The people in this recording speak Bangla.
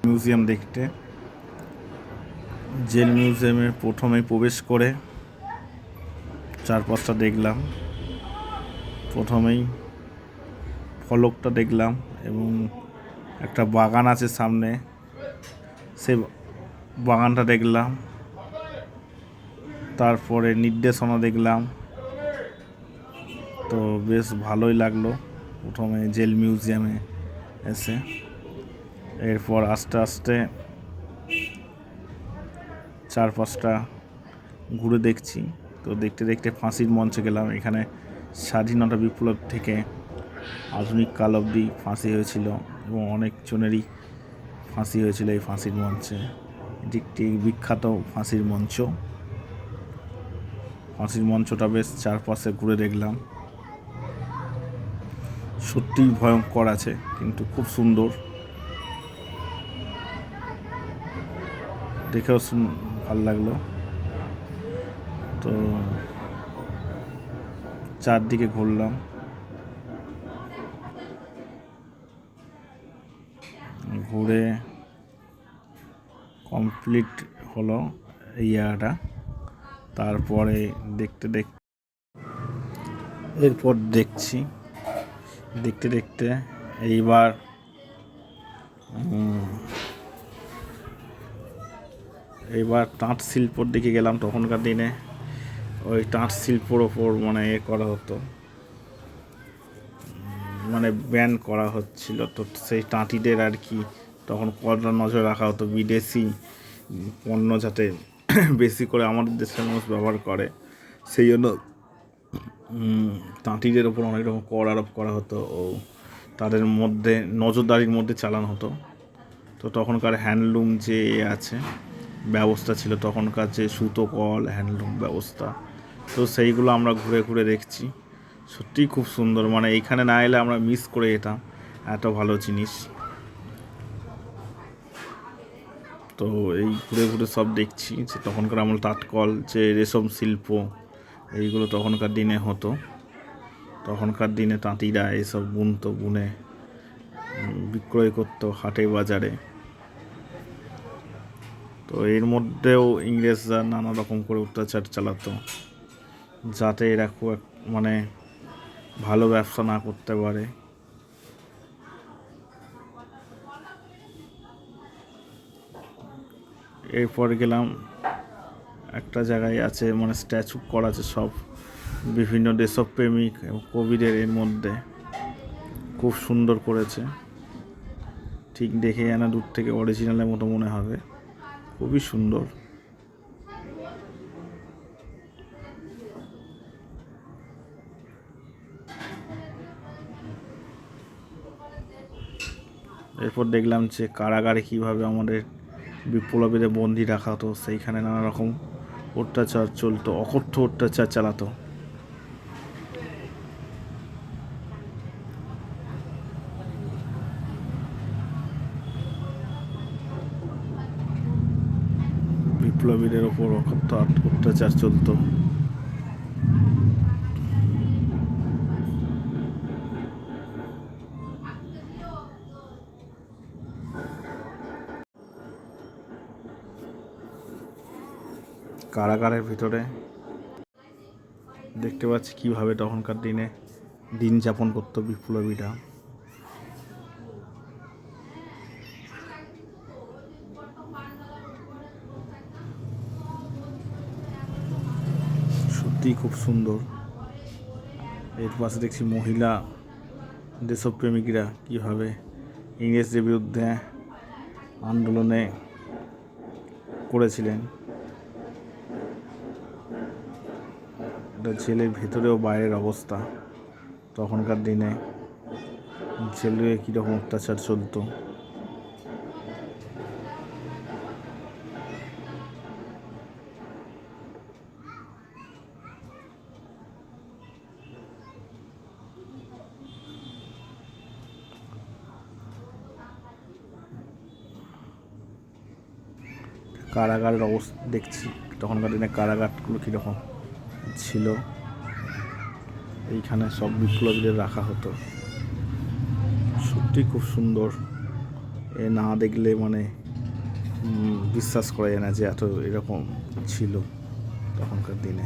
মিউজিয়াম দেখতে। জেল মিউজিয়ামে প্রথমেই প্রবেশ করে চারপাশটা দেখলাম। প্রথমেই ফলকটা দেখলাম এবং একটা বাগান আছে সামনে, সেই বাগানটা দেখলাম। তারপরে নির্দেশনা দেখলাম, তো বেশ ভালোই লাগলো প্রথমে জেল মিউজিয়ামে এসে। এরপর আস্তে আস্তে চারপাশটা ঘুরে দেখছি। তো দেখতে দেখতে ফাঁসির মঞ্চে গেলাম। এখানে স্বাধীনতা বিপ্লব থেকে আধুনিক কাল অবধি ফাঁসি হয়েছিল এবং অনেকজনেরই ফাঁসি হয়েছিল এই ফাঁসির মঞ্চে। এটি একটি বিখ্যাত ফাঁসির মঞ্চ। ফাঁসির মঞ্চটা বেশ চারপাশে ঘুরে দেখলাম। সত্যিই ভয়ঙ্কর আছে, কিন্তু খুব সুন্দর, দেখেও ভালো লাগলো। তো চারদিকে ঘুরলাম, ঘুরে কমপ্লিট হলো এই জায়গাটা। তারপরে এরপর দেখতে দেখতে এইবার তাঁত শিল্পর দিকে গেলাম। তখনকার দিনে ওই তাঁত শিল্পর ওপর করা হতো, ব্যান করা হচ্ছিল। তো সেই তাঁতিদের আর কি তখন কড়া নজর রাখা হতো, বিদেশি পণ্য যাতে বেশি করে আমাদের দেশের মানুষ ব্যবহার করে, সেই জন্য তাঁতিদের ওপর অনেক রকম কর আরোপ করা হতো ও তাদের মধ্যে নজরদারির মধ্যে চালানো হতো। তো তখনকার হ্যান্ডলুম যে আছে ব্যবস্থা ছিল, তখনকার যে সুতো কল হ্যান্ডলুম ব্যবস্থা, তো সেইগুলো আমরা ঘুরে ঘুরে দেখছি। সত্যিই খুব সুন্দর, এইখানে না এলে আমরা মিস করে যেতাম, এত ভালো জিনিস। তো এই ঘুরে ঘুরে সব দেখছি যে তখনকার আমরা তাঁতকল, যে রেশম শিল্প, এইগুলো তখনকার দিনে হতো। তখনকার দিনে তাঁতিরা এসব বুনে বিক্রয় করতো হাটে বাজারে। তো এর মধ্যেও ইংরেজরা নানা রকম করে অত্যাচার চালাতো, যাতে এরা খুব ভালো ব্যবসা না করতে পারে। এরপর গেলাম একটা জায়গায় আছে স্ট্যাচু করা আছে সব বিভিন্ন দেশপ্রেমিক এবং কবিদের, এর মধ্যে খুব সুন্দর করেছে। ঠিক দেখে দূর থেকে অরিজিনালের মতো মনে হবে, খুবই সুন্দর। এরপর দেখলাম যে কারাগারে কীভাবে আমাদের বিপ্লবীদের বন্দি রাখা হতো, সেইখানে নানা রকম অত্যাচার চলতো, অকথ্য অত্যাচার চালাতো। বিপ্লবীদের ওপর অকথ্য অত্যাচার চলতো। কারাগারের ভিতরে দেখতে পাচ্ছি কীভাবে তখনকার দিনে দিন যাপন করতো বিপ্লবীরা। সত্যিই খুব সুন্দর। এর পাশে দেখছি মহিলা দেশপ্রেমিকরা কীভাবে ইংরেজদের বিরুদ্ধে আন্দোলনে করেছিলেন। এটা জেলের ভেতরেও বাইরের অবস্থা, তখনকার দিনে জেলে কীরকম অত্যাচার চলতো। কারাগারের অবস্থা দেখছি, তখনকার দিনে কারাগারগুলো কীরকম ছিল। এইখানে সব বিপ্লবীদের রাখা হতো। সত্যি খুব সুন্দর, এ না দেখলে বিশ্বাস করা যায় না যে এত এরকম ছিল তখনকার দিনে।